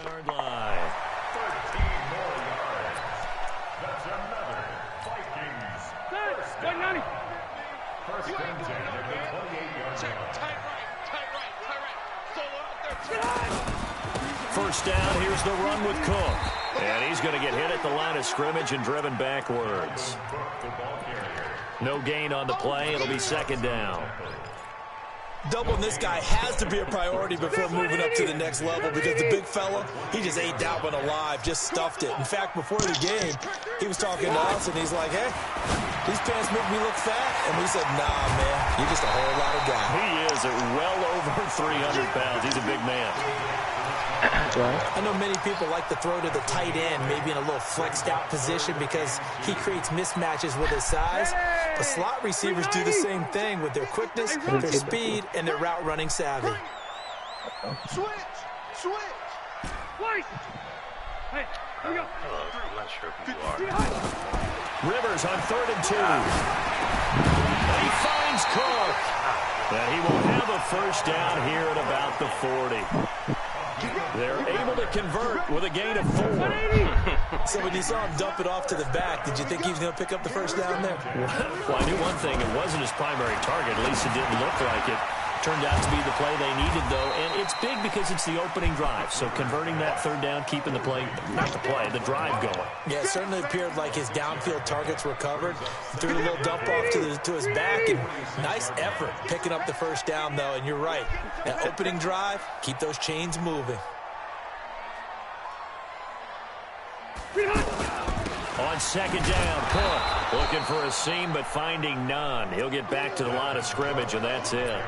13-yard line. 13 more yards. That's another Vikings first down. First and 10 at the 28-yard line. First down, here's the run with Cook. And he's going to get hit at the line of scrimmage and driven backwards. No gain on the play. It'll be second down. Doubling this guy has to be a priority before moving up to the next level because the big fella, he just ate that one alive, just stuffed it. In fact, before the game, he was talking to us, and he's like, hey, these pants make me look fat. And we said, nah, man, you're just a whole lot of guy. He is at well over 300 pounds. He's a big man. I know many people like to throw to the tight end, maybe in a little flexed out position because he creates mismatches with his size. But slot receivers do the same thing with their quickness, their speed, and their route running savvy. Switch! Hey, here we go. I'm not sure who you are. Rivers on 3rd and 2. He finds Cook. And he will have a first down here at about the 40. They're able to convert with a gain of 4. So when you saw him dump it off to the back, did you think he was going to pick up the first down there? Well, I knew one thing. It wasn't his primary target. At least it didn't look like it. Turned out to be the play they needed, though. And it's big because it's the opening drive. So converting that third down, keeping the play, not the play, the drive going. Yeah, it certainly appeared like his downfield targets were covered. Threw a little dump off to his back. And nice effort picking up the first down, though. And you're right. That opening drive, keep those chains moving. On second down, Cook looking for a seam but finding none. He'll get back to the line of scrimmage, and that's it.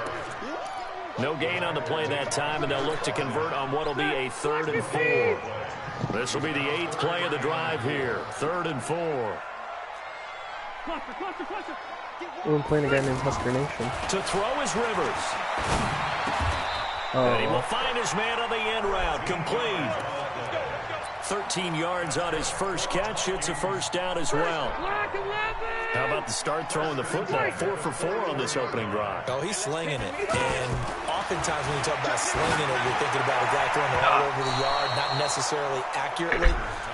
No gain on the play that time, and they'll look to convert on what will be a 3rd and 4. This will be the 8th play of the drive here. 3rd and 4. We're playing a guy named Husker Nation. To throw is Rivers. And he will find his man on the end route. Complete. 13 yards on his first catch. It's a first down as well. How about the start throwing the football? 4 for 4 on this opening drive. Oh, he's slinging it. And oftentimes when you talk about slinging it, you're thinking about a guy throwing it all over the yard, not necessarily accurately.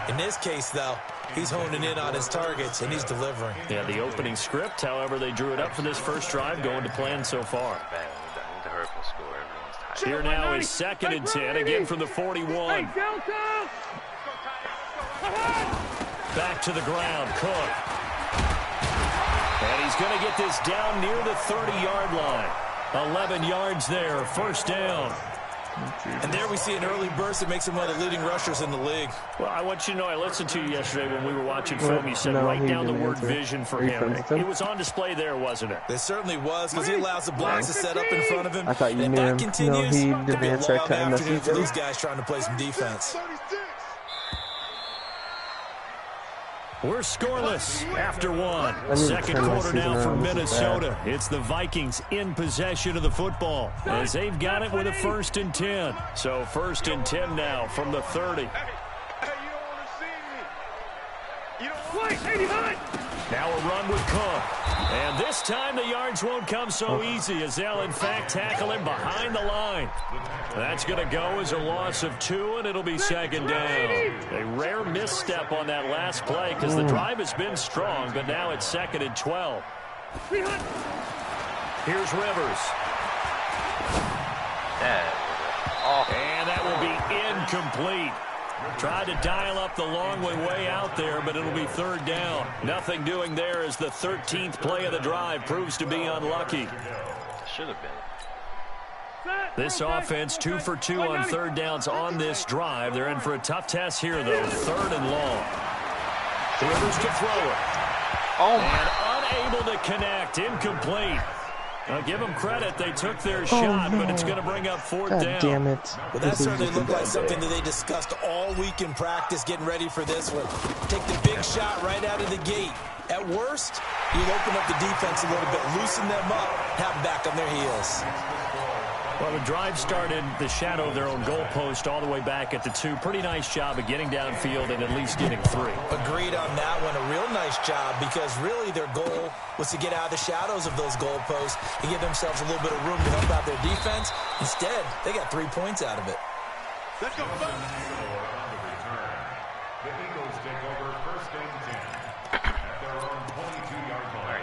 In this case, though, he's honing in on his targets, and he's delivering. Yeah, the opening script, however, they drew it up for this first drive, going to plan so far. Here now is 2nd and 10, again from the 41. Back to the ground, Cook. And he's going to get this down near the 30-yard line. 11 yards there, first down. And there we see an early burst that makes him one of the leading rushers in the league. Well, I want you to know, I listened to you yesterday when we were watching film. You said write down the word vision for him. It was on display there, wasn't it? It certainly was, because he allows the blocks to set up in front of him. I thought you knew him. No, he didn't answer that time. For these guys trying to play some defense. We're scoreless after 1. Second quarter now for Minnesota. It's the Vikings in possession of the football as they've got it with a 1st and 10. So 1st and 10 now from the 30. Hey, you don't want to see me. You don't Now a run with Cook. And this time the yards won't come so easy as they'll in fact tackle him behind the line. That's going to go as a loss of 2, and it'll be second down. A rare misstep on that last play because the drive has been strong, but now it's 2nd and 12. Here's Rivers. And that will be incomplete. Tried to dial up the long way out there, but it'll be 3rd down. Nothing doing there as the 13th play of the drive proves to be unlucky. Should have been. This offense 2 for 2 on 3rd downs on this drive. They're in for a tough test here, though. 3rd and long. Rivers to throw it. And unable to connect. Incomplete. Now, give them credit. They took their shot, but it's going to bring up 4th down. Damn it. Well, that certainly looked like something that they discussed all week in practice, getting ready for this one. Take the big shot right out of the gate. At worst, you'll open up the defense a little bit, loosen them up, have them back on their heels. Well, the drive started the shadow of their own goalpost all the way back at the 2. Pretty nice job of getting downfield and at least getting 3. Agreed on that one. A real nice job because really their goal was to get out of the shadows of those goalposts and give themselves a little bit of room to help out their defense. Instead, they got 3 points out of it. Let's go. The Eagles take over first and 10 at their own 22-yard line.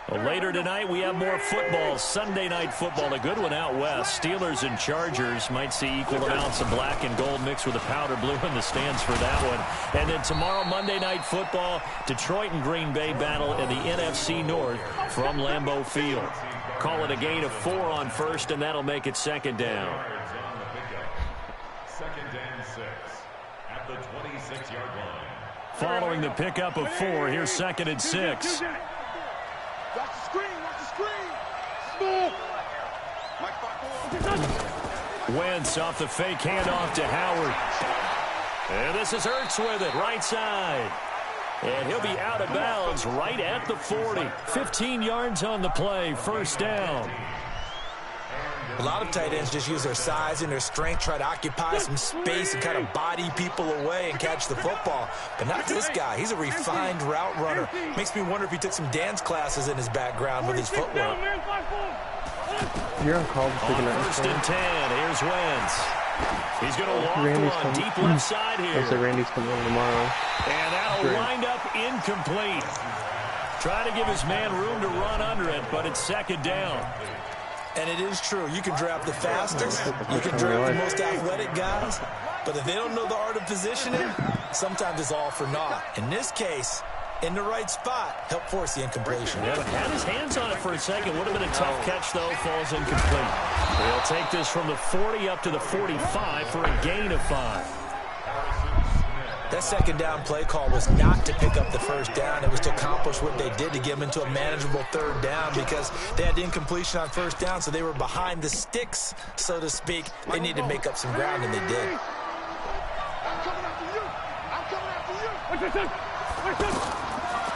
Well, later tonight, we have more football. Sunday night football, a good one out west. Steelers and Chargers might see equal amounts of black and gold mixed with a powder blue in the stands for that one. And then tomorrow, Monday night football, Detroit and Green Bay battle in the NFC North from Lambeau Field. Call it a gain of 4 on first, and that'll make it second down. Second and 6 at the 26-yard line. Following the pickup of 4, here's second and 6. Watch the screen. Watch the screen. Smooth. Wentz off the fake handoff to Howard. And this is Ertz with it, right side. And he'll be out of bounds right at the 40. 15 yards on the play, first down. A lot of tight ends just use their size and their strength, try to occupy some space and kind of body people away and catch the football. But not this guy. He's a refined route runner. Makes me wonder if he took some dance classes in his background with his footwork. You're on call for taking that. First and 10, here's Wentz. He's going to walk on deep left side here. So Randy's coming in tomorrow. And that'll wind up incomplete. Try to give his man room to run under it, but it's second down. And it is true. You can draft the fastest. You can draft the most athletic guys. But if they don't know the art of positioning, sometimes it's all for naught. In this case, in the right spot, help force the incompletion. Yeah, had his hands on it for a second. Would have been a tough catch, though. Falls incomplete. They'll take this from the 40 up to the 45 for a gain of 5. That second down play call was not to pick up the first down. It was to accomplish what they did to get them into a manageable third down because they had incompletion on first down, so they were behind the sticks, so to speak. They needed to make up some ground, and they did.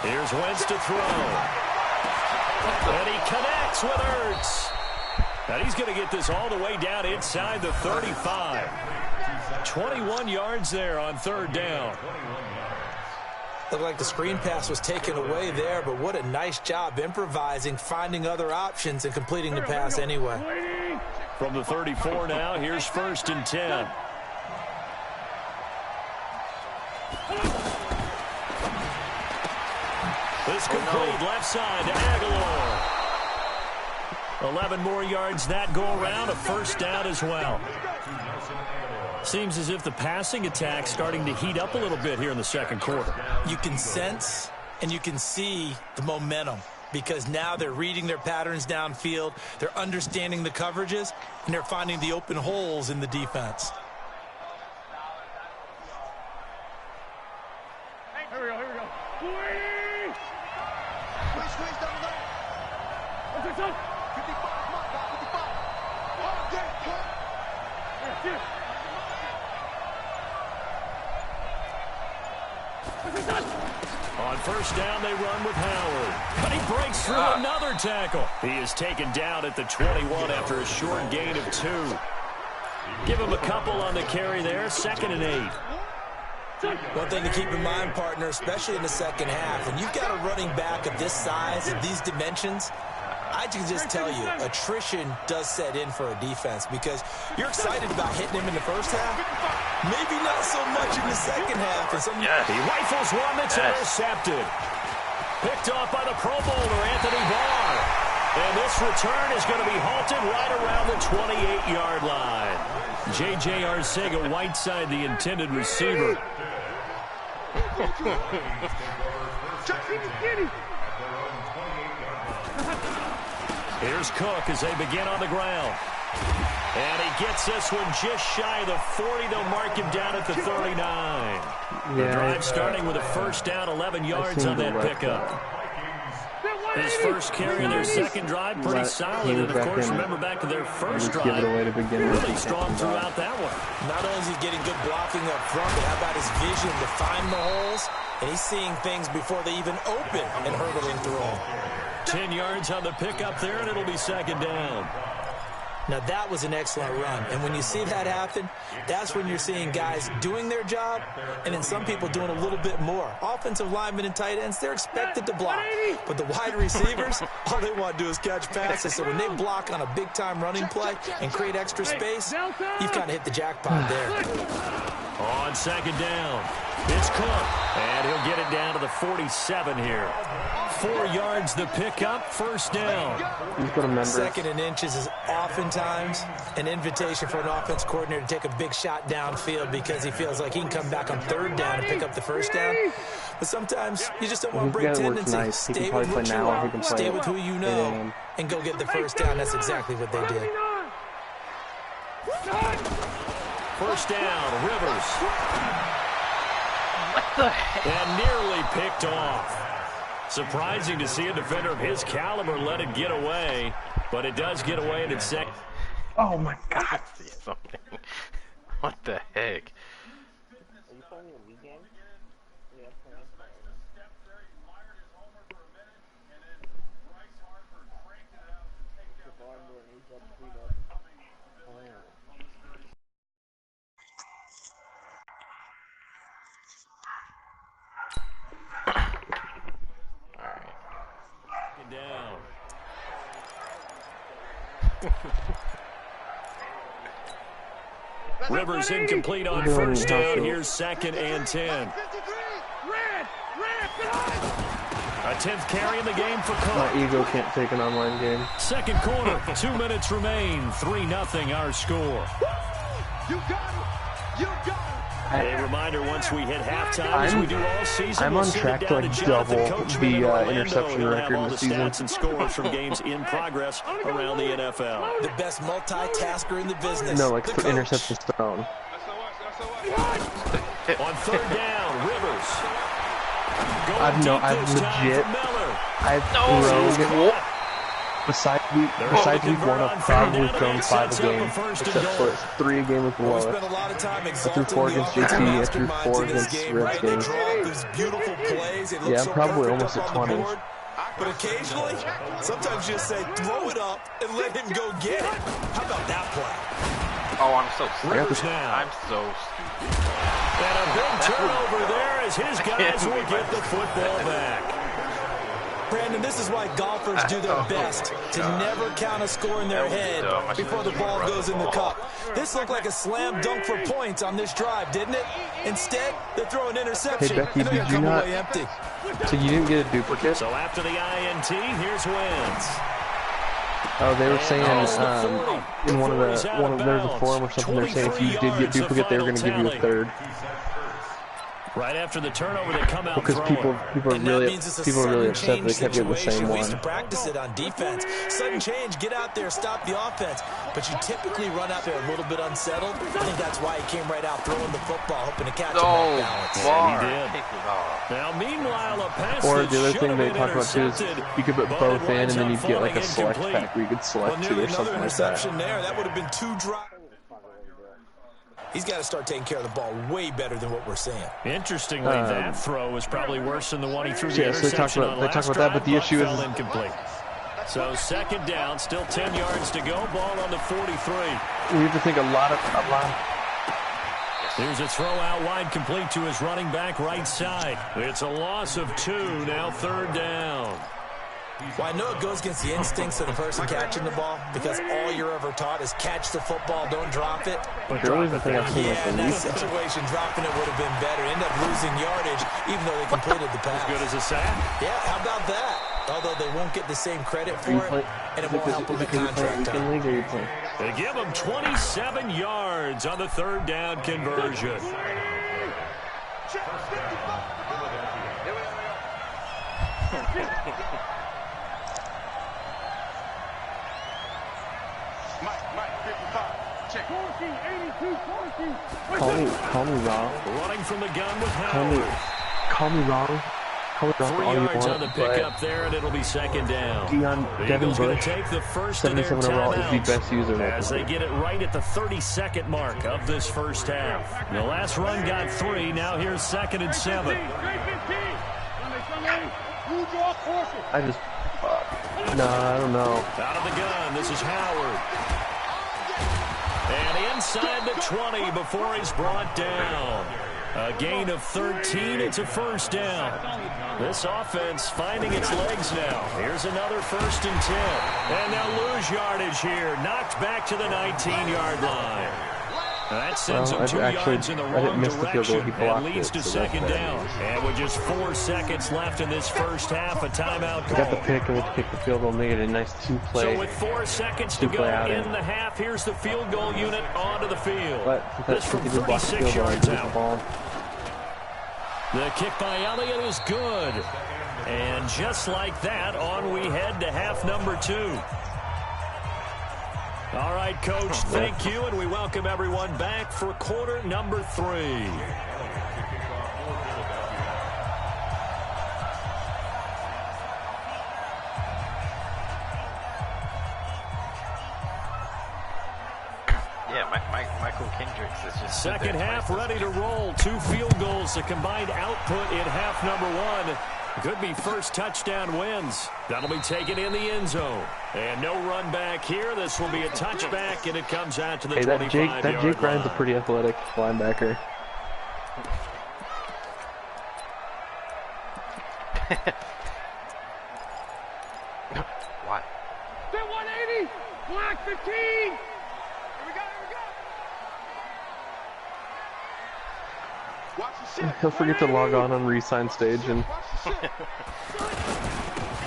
Here's Wentz to throw. And he connects with Ertz. And he's going to get this all the way down inside the 35. 21 yards there on third down. Looked like the screen pass was taken away there, but what a nice job improvising, finding other options, and completing the pass anyway. From the 34 now, here's first and 10. This complete left side to Aguilar. 11 more yards that go around, a first down as well. Seems as if the passing attack's starting to heat up a little bit here in the second quarter. You can sense and you can see the momentum because now they're reading their patterns downfield, they're understanding the coverages, and they're finding the open holes in the defense. Here we go. Squeeze down there. What's it, 55, come on, 55. Oh, get it. On first down, they run with Howard. But he breaks through another tackle. He is taken down at the 21 after a short gain of 2. Give him a couple on the carry there, second and 8. One thing to keep in mind, partner, especially in the second half, when you've got a running back of this size and these dimensions, I can just tell you, attrition does set in for a defense because you're excited about hitting him in the first half. Maybe not so much in the second half. And He rifles one that's intercepted. Picked off by the Pro Bowler, Anthony Barr. And this return is going to be halted right around the 28-yard line. J.J. Arcega-Whiteside, the intended receiver. Here's Cook as they begin on the ground. And he gets this one just shy of the 40. They'll mark him down at the 39. The drive starting with a first down, 11 yards on that pickup. His first carry of their second drive, pretty solid. And, of course, remember back to their first drive, really strong throughout that one. Not only is he getting good blocking up front, but how about his vision to find the holes? And he's seeing things before they even open and hurdling through them. 10 yards on the pickup there, and it'll be second down. Now, that was an excellent run. And when you see that happen, that's when you're seeing guys doing their job and then some people doing a little bit more. Offensive linemen and tight ends, they're expected to block. But the wide receivers, all they want to do is catch passes. So when they block on a big-time running play and create extra space, you've kind of hit the jackpot there. On second down, it's Cook, and he'll get it down to the 47 here. 4 yards the pickup, first down. Second and inches is oftentimes an invitation for an offense coordinator to take a big shot downfield because he feels like he can come back on third down and pick up the first down. But sometimes you just don't want to break tendencies. Nice. Stay with what you are, stay with who you know, and go get the first down. That's exactly what they did. First down, Rivers. What the heck? And nearly picked off. Surprising to see a defender of his caliber let it get away, but it does get away, and it's second. Oh, my God. What the heck? Are you playing a Wii game? Yeah, Down. Rivers incomplete on first down. Here's second and 10. A 10th carry in the game for Cook. My ego can't take an online game. Second quarter, 2 minutes remain. 3-0 our score. You got it. You got it. A reminder, once we hit halftime, as we do all season, I'm on track to like double the interception record in the season. Stats and scores from games in progress around the NFL. The best multitasker in the business. No, like for interceptions thrown. On third down, Rivers. I've thrown, besides week 1, I've probably thrown 5 a game, except for 3 a game with the lowest. I threw 4 against JT, I threw 4 against Redskins. Yeah, I'm probably almost at 20. But occasionally, sometimes you just say, throw it up and let him go get it. How about that play? Oh, I'm so Rivers stupid. now. I'm so stupid. And a big turnover there as his guys will get the football back. Brandon, this is why golfers do their best to never count a score in their head before the ball goes in the cup. This looked like a slam dunk for points on this drive, didn't it? Instead, they throw an interception, Hey, Becky, and they're going to come away empty. So you didn't get a duplicate? So after the INT, here's Wentz. Oh, they were saying in one of there's a forum or something. They're saying if you did get duplicate, they were going to give you a third. Right after the turnover, they come out because people are really upset they kept getting the same We one. used to practice it on defense. Sudden change, get out there, stop the offense. But you typically run out there a little bit unsettled. I think that's why he came right out throwing the football, hoping to catch him off balance. And he did. Now, meanwhile, a pass or the other thing they talk about too is you could put both in, and then you'd get like a select pack where you could select 2 or something like that. That would have been 2 drives. He's got to start taking care of the ball way better than what we're seeing. Interestingly, that throw was probably worse than the one he threw the So interception they talk about that, but the issue is incomplete. So second down, still 10 yards to go. Ball on the 43. We have to think a lot. Here's a throw out wide, complete to his running back right side. It's a loss of 2. Now third down. Well, I know it goes against the instincts of the person catching the ball because all you're ever taught is catch the football, don't drop it. But the only thing I've seen in that situation, dropping it would have been better. End up losing yardage, even though they completed the pass. As good as a sack. Yeah, how about that? Although they won't get the same credit for it, and it won't help them in contract time. They give them 27 yards on the third down conversion. Call me wrong. Running from the gun with Howard. Call me wrong. 3 yards on the pickup there, and it'll be second down. Devin Bush, take the first 77 overall, is the best user. As they get it right at the 32nd mark of this first half. The last run got 3. Now here's 2nd and 7. No, I don't know. Out of the gun, this is Howard. inside the 20 before he's brought down. A gain of 13. It's a first down. This offense finding its legs now. Here's another 1st and 10. And they'll lose yardage here. Knocked back to the 19-yard line. That sends them 2 yards in the wrong direction and leads to 2nd down. And with just 4 seconds left in this first half, a timeout call. Got the pick and we'll kick the field goal. Made it a nice 2-play. So with 4 seconds to go in the half, here's the field goal unit onto the field. This from 36 yards out. The kick by Elliott is good. And just like that, on we head to half number 2. All right, Coach, thank you, and we welcome everyone back for quarter number 3. Michael Kendricks is just... Second half ready to roll. 2 field goals, the combined output in half number 1. Could be first touchdown wins. That'll be taken in the end zone. And no run back here. This will be a touchback, and it comes out to the 25-yard line. That Jake Ryan's a pretty athletic linebacker. What? 180! Black 15! Here we go, Watch the shit. He'll forget to log on re-sign stage and...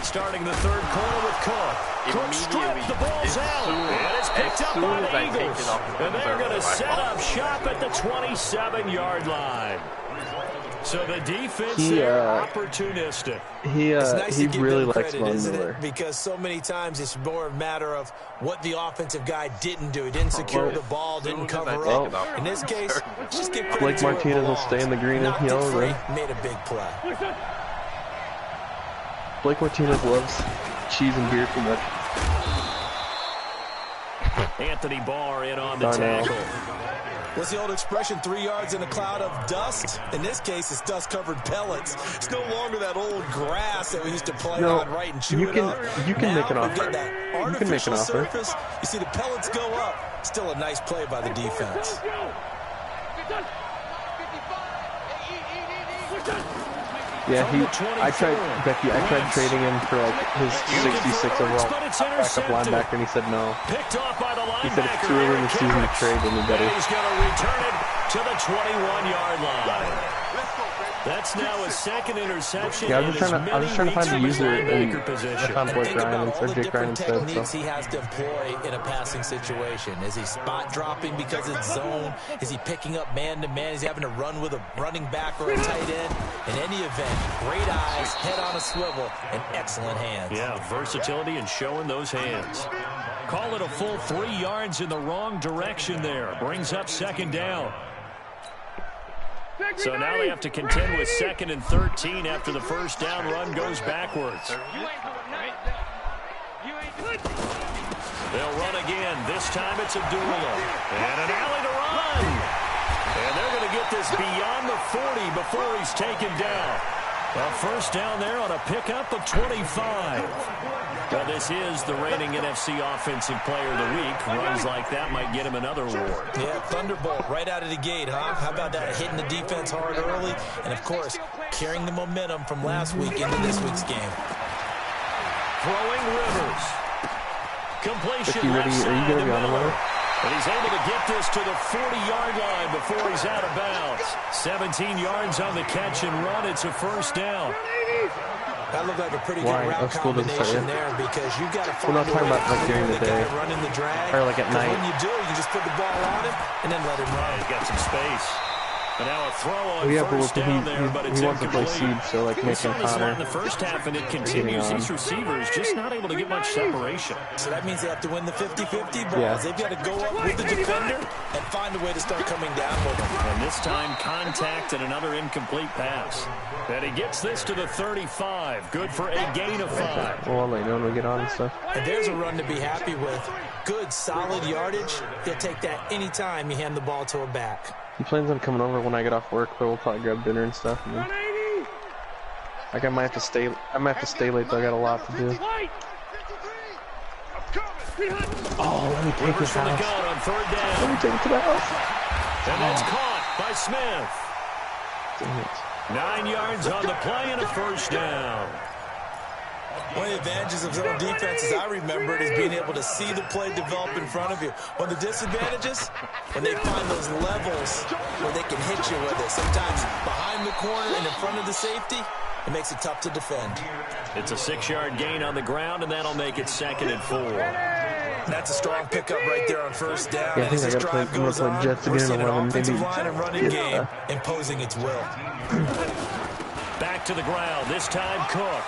Starting the 3rd quarter with Cook. Cook stripped, the ball's out, and it's picked up by the Eagles. And they're going to set up shop at the 27-yard line. So the defense opportunistic. He really likes Von Miller. Because so many times it's more a matter of what the offensive guy didn't do. He didn't secure the ball, didn't cover up. In this case, just get credit. Blake Martinez will stay in the green and yellow. Made a big play. Blake Martinez loves cheese and beer too much. Anthony Barr in on the tackle. What's the old expression, 3 yards in a cloud of dust? In this case, it's dust-covered pellets. It's no longer that old grass that we used to play on, right, and chew it up. You can make an offer. You can make an offer. Surface. You see the pellets go up. Still a nice play by the defense. Yeah, I tried trading him for like his 66 overall backup linebacker, and he said no. He said it's too early in the season to trade anybody. He's going to return it to the 21-yard line. That's now a 2nd interception. Yeah, I was just trying to find the user in Blake Ryan or Jake Ryan instead. Techniques he has to employ in a passing situation. Is he spot dropping because it's zone? Is he picking up man-to-man? Is he having to run with a running back or a tight end? In any event, great eyes, head on a swivel, and excellent hands. Yeah, versatility and showing those hands. Call it a full 3 yards in the wrong direction there. Brings up 2nd down. So now they have to contend with 2nd and 13 after the first down run goes backwards. They'll run again. This time it's Abdullah. And an alley to run. And they're going to get this beyond the 40 before he's taken down. A first down there on a pickup of 25. Well, this is the reigning NFC Offensive Player of the Week. Runs like that might get him another award. Yeah, Thunderbolt right out of the gate, huh? How about that? Hitting the defense hard early. And, of course, carrying the momentum from last week into this week's game. Throwing Rivers. Completion Are you going to be on the line? And he's able to get this to the 40-yard line before he's out of bounds. 17 yards on the catch and run. It's a first down. That looked like a pretty good route combination there because you got to find We're not talking about like during the day run in the drag. Or like at night. When you do, you just put the ball on him and then let him run. He's got some space. And now a throw on first down there, but it's wants to play seed, so like making Connor. In the first half, and it continues. These receivers just not able to get much separation. So that means they have to win the 50-50 balls. Yeah. They've got to go up with the defender and find a way to start coming down with them. And this time, contact and another incomplete pass. And he gets this to the 35. Good for a gain of 5. Well, I'll let you know when we get on and stuff. And there's a run to be happy with. Good, solid yardage. He'll take that anytime you hand the ball to a back. He plans on coming over when I get off work, but we'll probably grab dinner and stuff. And then, like I might have to stay late, though. I got a lot to do. Oh, let me take Rivers this for the house. gun on third down. Let me take it to the house. And that's caught by Smith. Dang it. 9 yards on the play and a first down. One of the advantages of zone defenses, I remember it, is being able to see the play develop in front of you. One of the disadvantages, when they find those levels where they can hit you with it, sometimes behind the corner and in front of the safety, it makes it tough to defend. It's a 6-yard gain on the ground, and that'll make it 2nd and 4. That's a strong pickup right there on first down. Yeah, I think as this drive goes on, we're seeing an offensive line and running game imposing its will. Back to the ground, this time Cook.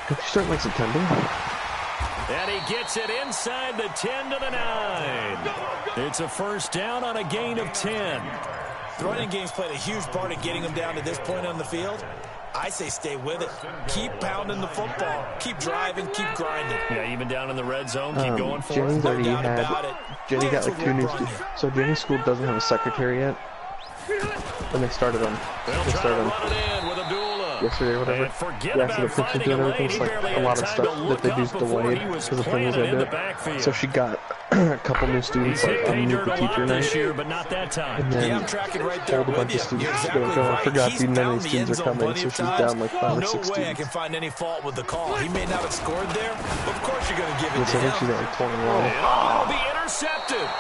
Could you start like September? And he gets it inside the 10 to the 9. It's a first down on a gain of 10. The running game's played a huge part in getting them down to this point on the field. I say stay with it. Keep pounding the football. Keep driving. Keep grinding. Yeah, even down in the red zone. Keep going for Jenny's it. already Jenny got like 2 new students. So Jenny's school doesn't have a secretary yet. And they started them. They'll try to run it in with Abdullah. Yesterday or whatever. Yeah, so the pictures doing everything. It's like a lot of stuff that they do is delayed because the thing was ended. So she got a couple new students like on the teacher night. But not that time. And then I'm tracking right there told a bunch of students to go. I forgot none of these students are coming, so she's down like 5 or 6 students. No way I can find any fault with the call. He may not have scored there, but of course you're going to give it to I think him. she's at like 21. It'll be intercepted.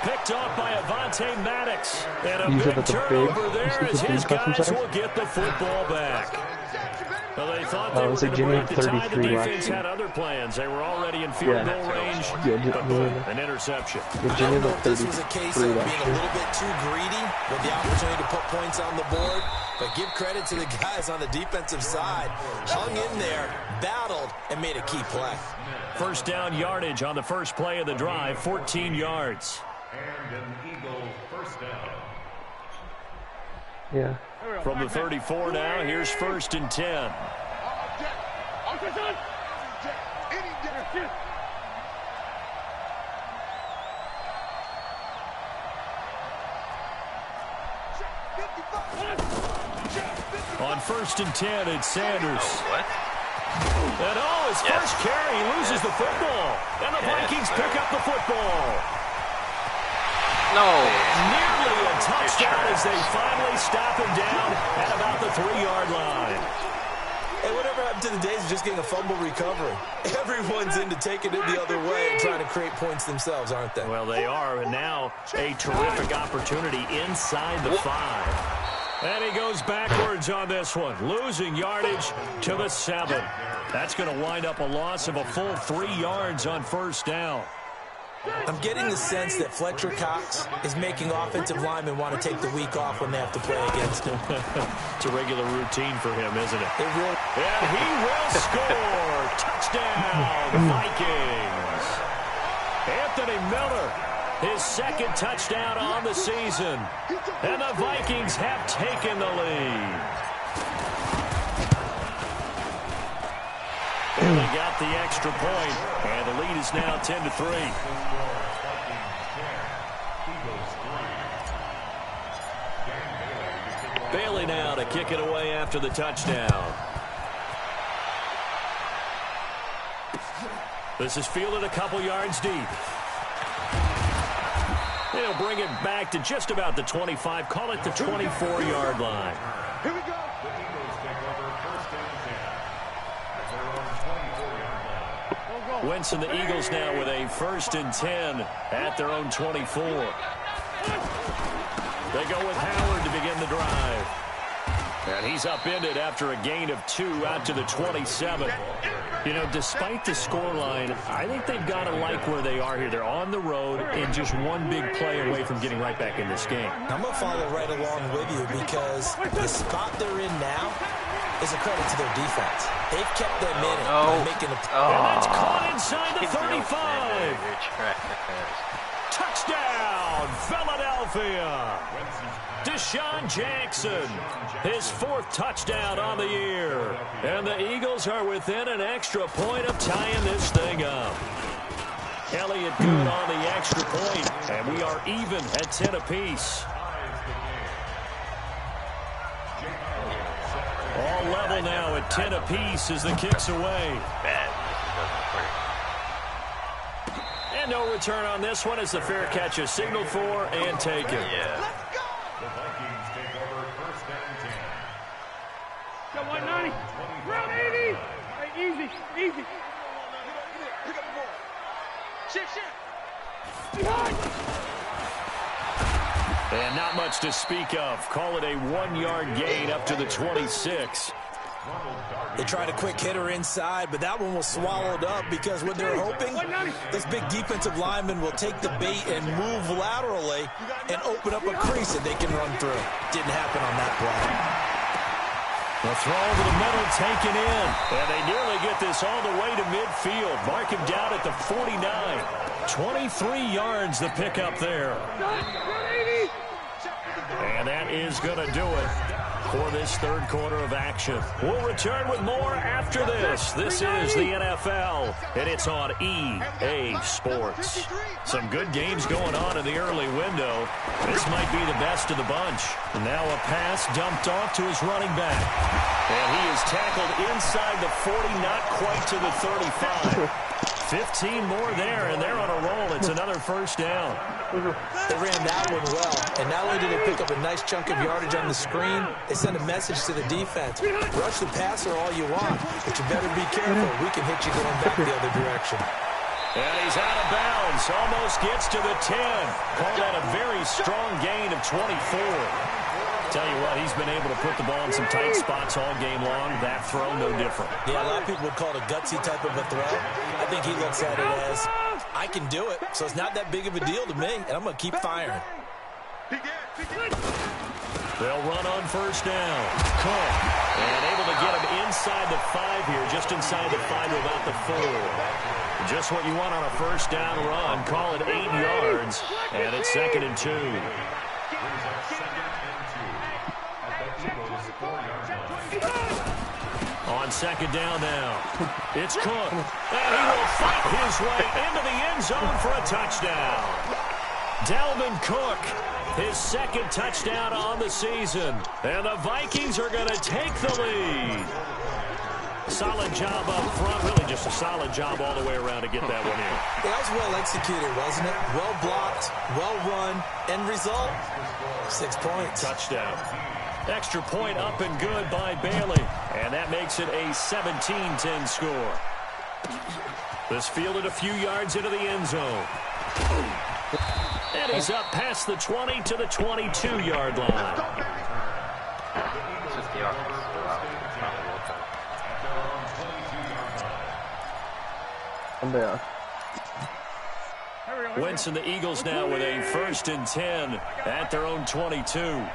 Picked off by Avonte Maddox. And a big turnover there as his guys will get the football back. Well, they thought they were going to break the tie. The defense had other plans. They were already in field goal range. An interception. I don't know if this was a case of being a little bit too greedy with the opportunity to put points on the board, but give credit to the guys on the defensive side. Hung in there, battled, and made a key play. First down yardage on the first play of the drive, 14 yards. And an Eagle first down. Yeah. From the 34 now, here's 1st and 10. On 1st and 10, it's Sanders. What? And his first carry, he loses the football. And the Vikings pick up the football. No. Nearly a touchdown as they finally stop him down at about the 3-yard line. Hey, whatever happened to the days of just getting a fumble recovery? Everyone's into taking it the other way and trying to create points themselves, aren't they? Well, they are, and now a terrific opportunity inside the 5. And he goes backwards on this one, losing yardage to the 7. That's going to wind up a loss of a full 3 yards on first down. I'm getting the sense that Fletcher Cox is making offensive linemen want to take the week off when they have to play against him. It's a regular routine for him, isn't it? It really. And he will score. Touchdown, Vikings. Anthony Miller, his 2nd touchdown on the season. And the Vikings have taken the lead. And they got the extra point, and the lead is now 10-3. Bailey now to kick it away after the touchdown. This is fielded a couple yards deep. They'll bring it back to just about the 25, call it the 24-yard line. Here we go. The Eagles take over 1st and 10 at their own 24-yard line. Wentz and the Eagles now with a 1st and 10 at their own 24. They go with Howard to begin the drive. And he's upended after a gain of 2 out to the 27. You know, despite the scoreline, I think they've got to like where they are here. They're on the road and just one big play away from getting right back in this game. I'm going to follow right along with you because the spot they're in now is a credit to their defense. They've kept them in it by making a play. And that's caught inside the 35. Touchdown, Philadelphia. Deshaun Jackson, his 4th touchdown on the year. And the Eagles are within an extra point of tying this thing up. Elliott good on the extra point, and we are even at 10 apiece. All level now at 10 apiece as the kick's away. Bad. And no return on this one as the fair catch is signaled for and taken. Yeah. The Vikings take over first and 10. Got 190. Round 80. Right, easy, easy. Pick up the ball. Shift. Behind. And not much to speak of. Call it a 1-yard gain up to the 26. They tried a quick hitter inside, but that one was swallowed up because what they're hoping, this big defensive lineman will take the bait and move laterally and open up a crease that they can run through. Didn't happen on that play. The throw over the middle taken in. And they nearly get this all the way to midfield. Mark him down at the 49. 23 yards the pickup there. And that is going to do it for this third quarter of action. We'll return with more after this. This is the NFL, and it's on EA Sports. Some good games going on in the early window. This might be the best of the bunch. Now a pass dumped off to his running back. And he is tackled inside the 40, not quite to the 35. 15 more there, and they're on a roll. It's another first down. They ran that one well, and not only did they pick up a nice chunk of yardage on the screen, they sent a message to the defense. Rush the passer all you want, but you better be careful. We can hit you going back the other direction. And he's out of bounds. Almost gets to the 10. Call that a very strong gain of 24. Tell you what, he's been able to put the ball in some tight spots all game long. That throw, no different. Yeah, a lot of people would call it a gutsy type of a throw. I think he looks at it as, I can do it, so it's not that big of a deal to me, and I'm going to keep firing. They'll run on first down. Cook. And able to get him inside the 5 here, just inside the 5 to about the 4. Just what you want on a first down run. Call it 8 yards, and it's 2nd and 2. On second down now, it's Cook, and he will fight his way into the end zone for a touchdown. Dalvin Cook, his 2nd touchdown on the season, and the Vikings are going to take the lead. Solid job up front, really just a solid job all the way around to get that one in. That was well executed, wasn't it? Well blocked, well run, end result, 6 points. Touchdown. Extra point up and good by Bailey. And that makes it a 17-10 score. This fielded a few yards into the end zone. And he's up past the 20 to the 22-yard line. And they are. Wentz and the Eagles now with a 1st and 10 at their own 22.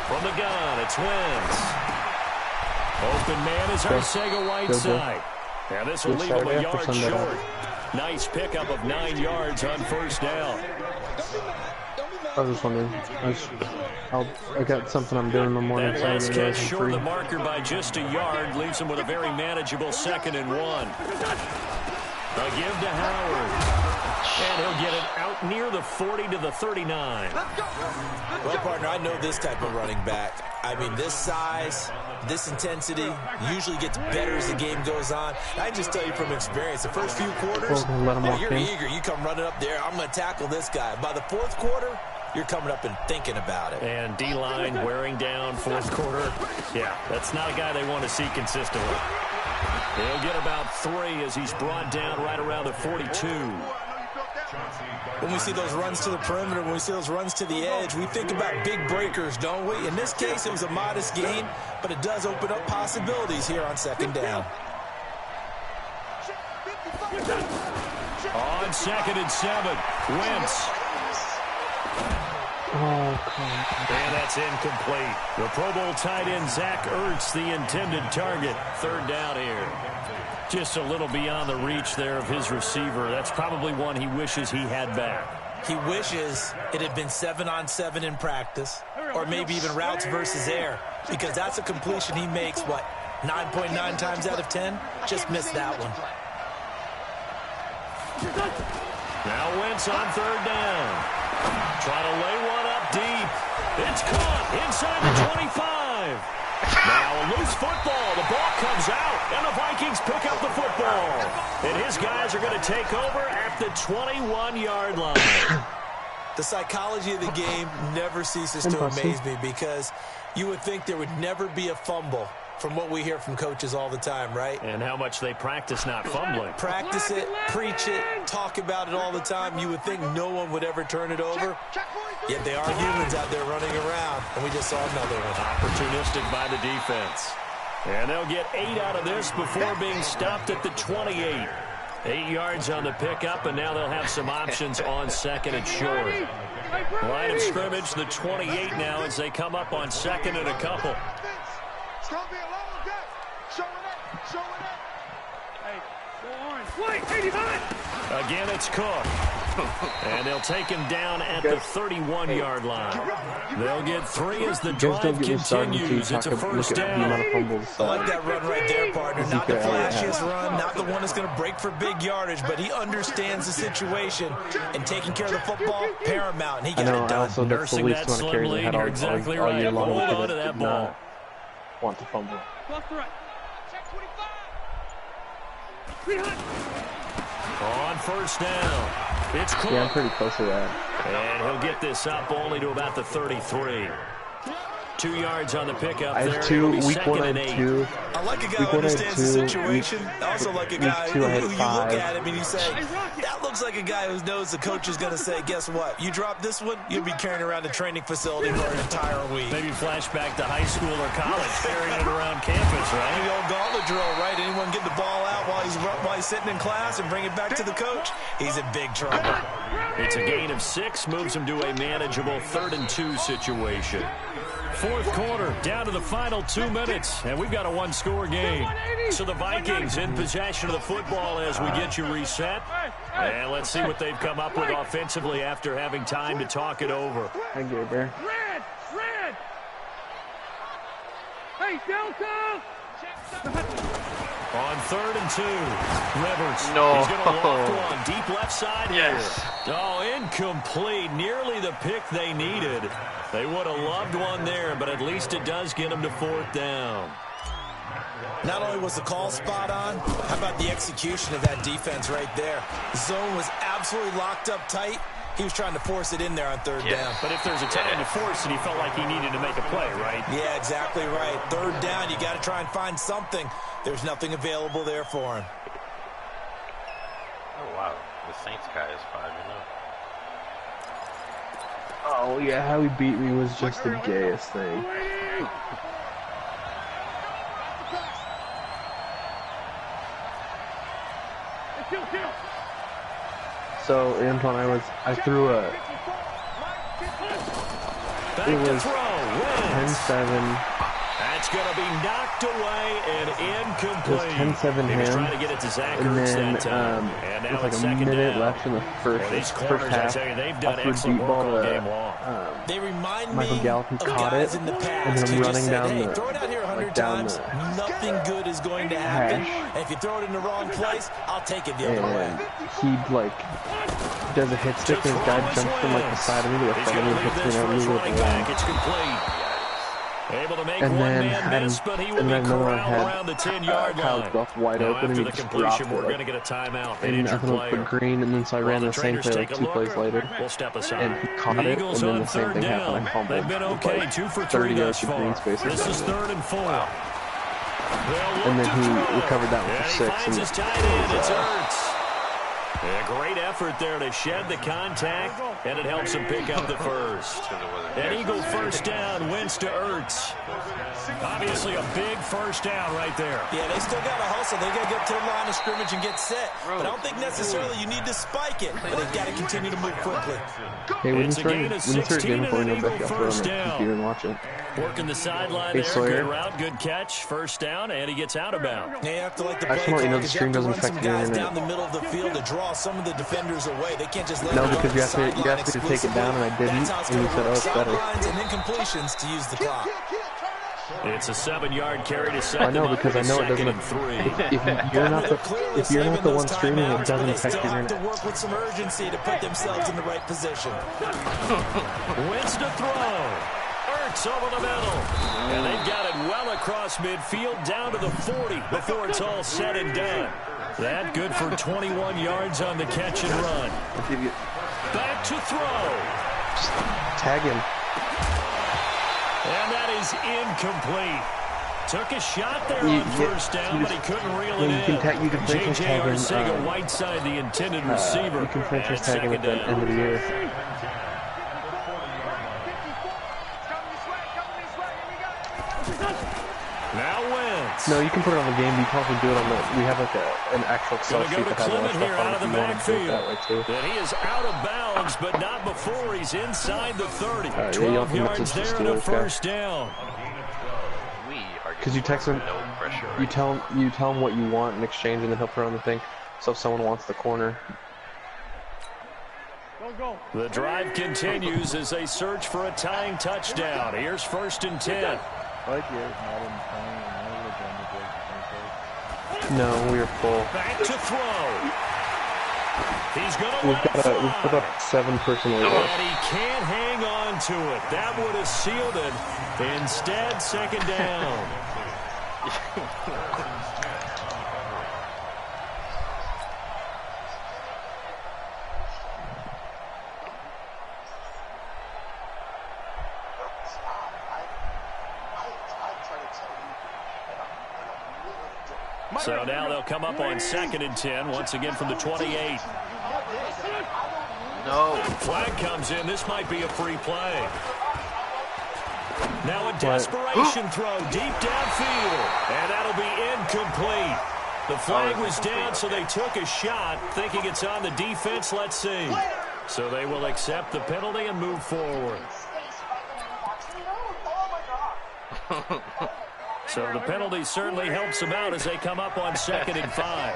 From the gun, it's Wentz. Open man is Arcega-Whiteside. Now this will leave him a yard short. Nice pickup of 9 yards on first down. I was just wondering. I got something I'm doing in the morning. That last catch short the marker by just a yard leaves him with a very manageable 2nd and 1. A give to Howard. And he'll get it out near the 40 to the 39. Well, partner, I know this type of running back. I mean, this size, this intensity usually gets better as the game goes on. I just tell you from experience, the first few quarters, you're eager. You come running up there, I'm going to tackle this guy. By the 4th quarter, you're coming up and thinking about it. And D-line wearing down 4th quarter. Yeah, that's not a guy they want to see consistently. He'll get about 3 as he's brought down right around the 42. When we see those runs to the perimeter, when we see those runs to the edge, we think about big breakers, don't we? In this case, it was a modest gain, but it does open up possibilities here on 2nd down. On 2nd and 7, Wentz. And that's incomplete. The Pro Bowl tight end Zach Ertz, the intended target. 3rd down here. Just a little beyond the reach there of his receiver. That's probably one he wishes he had back. He wishes it had been 7-on-7 in practice, or maybe even routes versus air, because that's a completion he makes, 9.9 times out of 10? Just missed that one. Now Wentz on 3rd down. Trying to lay one up deep. It's caught inside the 25. Now a loose football. The ball comes out, and the Vikings pick up the football. And his guys are going to take over at the 21-yard line. The psychology of the game never ceases to amaze me because you would think there would never be a fumble from what we hear from coaches all the time, right? And how much they practice not fumbling. Practice it, preach it, talk about it all the time. You would think no one would ever turn it over. Yet they are humans out there running around, and we just saw another one. Opportunistic by the defense. And they'll get 8 out of this before being stopped at the 28. 8 yards on the pickup, and now they'll have some options on second and short. Line of scrimmage, the 28 now as they come up on second and a couple. It's going to be a long day. Show it up. Hey, go orange. Wait, 85. Again, it's Cook. And they'll take him down at the 31-yard line. They'll get 3 as the drive continues. It's a first down. I like that run right there, partner. Not the flashiest run, not the one that's going to break for big yardage, but he understands the situation, and taking care of the football, paramount, and he got it done. Nursing that slim lead, you're exactly right. Hold on to that ball. Want to fumble. On first down, it's Cook. Yeah, I'm pretty close to that. And he'll get this up only to about the 33. 2 yards on the pickup. I have 2. Week 1 I had 2. I like a guy who understands the situation. I also like a guy who you look at him and you say, that looks like a guy who knows the coach is going to say, guess what? You drop this one, you'll be carrying around the training facility for an entire week. Maybe flashback to high school or college, carrying it around campus, right? The old gauntlet drill, right? Anyone get the ball out while he's sitting in class and bring it back to the coach? He's in big trouble. It's a gain of 6, moves him to a manageable 3rd and 2 situation. Fourth quarter, down to the final 2 minutes, and we've got a 1-score game. So the Vikings in possession of the football as we get you reset. And let's see what they've come up with offensively after having time to talk it over. I get it there. Red! Hey, Delta! On 3rd and 2, Rivers. No. He's going to loft one deep left side Yes. here. Oh, incomplete. Nearly the pick they needed. They would have loved one there, but at least it does get them to 4th down. Not only was the call spot on, how about the execution of that defense right there? The zone was absolutely locked up tight. He was trying to force it in there on 3rd down. But if there's a time to force it, he felt like he needed to make a play, right? Yeah, exactly right. 3rd down, you got to try and find something. There's nothing available there for him. Oh, wow. The Saints guy is 5-0. Oh, yeah, how he beat me was just the gayest thing. So, Antoine, I threw a... It was 10-7. That's going to be knocked away and incomplete. It was 10-7 he was him. trying to get it to Zach And Ertz then, that time. And now with it's like a minute down. left in the first half. I tell you, they've done After excellent deep work ball all to game long. They remind Michael me Gallup, who of caught guys it, in the and past then who running just said, down hey, the, throw it out here 100 like down times. the Nothing good is going to happen. And if you throw it in the wrong place, I'll take it the other way. and he like does a hit stick and his guy jumps from like the side of me to the front of me and hits me and I lose with the line. It's complete. Able to make And one then man miss, but he will be corralled around the 10-yard line. Kyle wide Now, open and after he the just completion, dropped we're it. going to get a timeout. An And injured nothing player. but green, and then so I ran the same play like 2 plays later. We'll step aside. And he caught it, and Eagles then on the same 3rd thing happened. I down. fumbled. They've been okay, Like 2 for 3 30 thus yards of green far. space or This is something. 3rd and 4. And then he recovered that one And for he 6. finds his tight end. It's Ertz. A great effort there to shed the contact, and it helps him pick up the first. An Eagle first down, wins to Ertz. Obviously a big first down right there. Yeah, they still got to hustle. They got to get to the line of scrimmage and get set. But I don't think necessarily you need to spike it, but they've got to continue to move quickly. Hey, when you It's a start gain of game 16 before and you an know back, Eagle I'll throw on first the down. computer and watch it. Working the sideline Hey, there. Sawyer. Good route, good catch. First down, and he gets out of bounds. They have to like the I play just want you to know call the because you stream have to doesn't run some affect the guys internet. down the middle of the field to draw some of the defenders away. They can't just let No, them because you asked me sideline to take it down, and I didn't, That's how it's and you gonna said, oh, work. it's better. Sidelines and incompletions to use the clock. It's a 7-yard carry to I second. know, because I know it doesn't. If you're not the one streaming, it doesn't affect Still your have to internet. work with some urgency to put themselves in the right position. Wins to throw. Works over the middle. And they've got it well across midfield down to the 40 before it's all said and done. That good for 21 yards on the catch and run. Back to throw. Just tag him. And that is incomplete. Took a shot there on first down, but he couldn't reel it in. You can franchise tag him. Arcega Whiteside, the intended receiver. You can franchise tag him at the end of the year. Now wins. No, you can put it on the game. You can also do it on the. We have like an actual Excel sheet that has all that stuff on it. If you want to do it that way too. And he is out of bounds, but not before he's inside the 30. 12 yards there and a first down. Because you text him, you tell him what you want in exchange, and then he'll put it on the thing. So if someone wants the corner. The drive continues as they search for a tying touchdown. Here's 1st and 10. No, we are full. Back to throw. He's going to We've got a 7-person lead. And he can't hang on to it. That would have sealed it. Instead, 2nd down. So now they'll come up on 2nd and 10, once again from the 28. No. Flag comes in. This might be a free play. Now a desperation throw deep downfield. And that'll be incomplete. The flag was down, so they took a shot, thinking it's on the defense. Let's see. So they will accept the penalty and move forward. So the penalty certainly helps them out as they come up on 2nd and 5.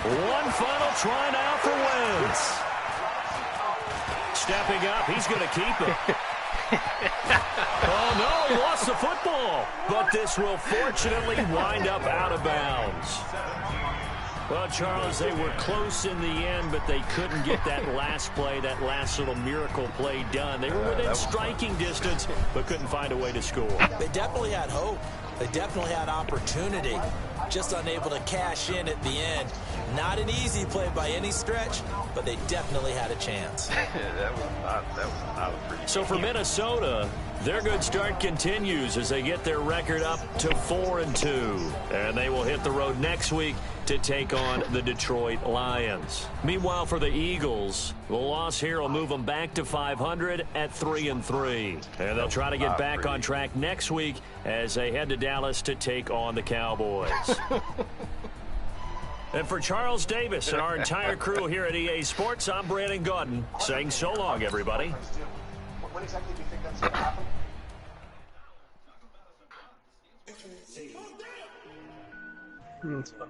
One final try now for Wentz. Stepping up, he's going to keep it. Oh, no, he lost the football. But this will fortunately wind up out of bounds. Well, Charles, they were close in the end, but they couldn't get that last play, that last little miracle play done. They were within striking distance, but couldn't find a way to score. They definitely had hope. They definitely had opportunity. Just unable to cash in at the end. Not an easy play by any stretch, but they definitely had a chance. that was not a pretty So for Minnesota, their good start continues as they get their record up to 4-2. And they will hit the road next week to take on the Detroit Lions. Meanwhile, for the Eagles, the loss here will move them back to 500 at 3-3. And they'll try to get back on track next week as they head to Dallas to take on the Cowboys. And for Charles Davis and our entire crew here at EA Sports, I'm Brandon Gaudin saying so long, everybody. When exactly do you think that's going to happen? That's fun.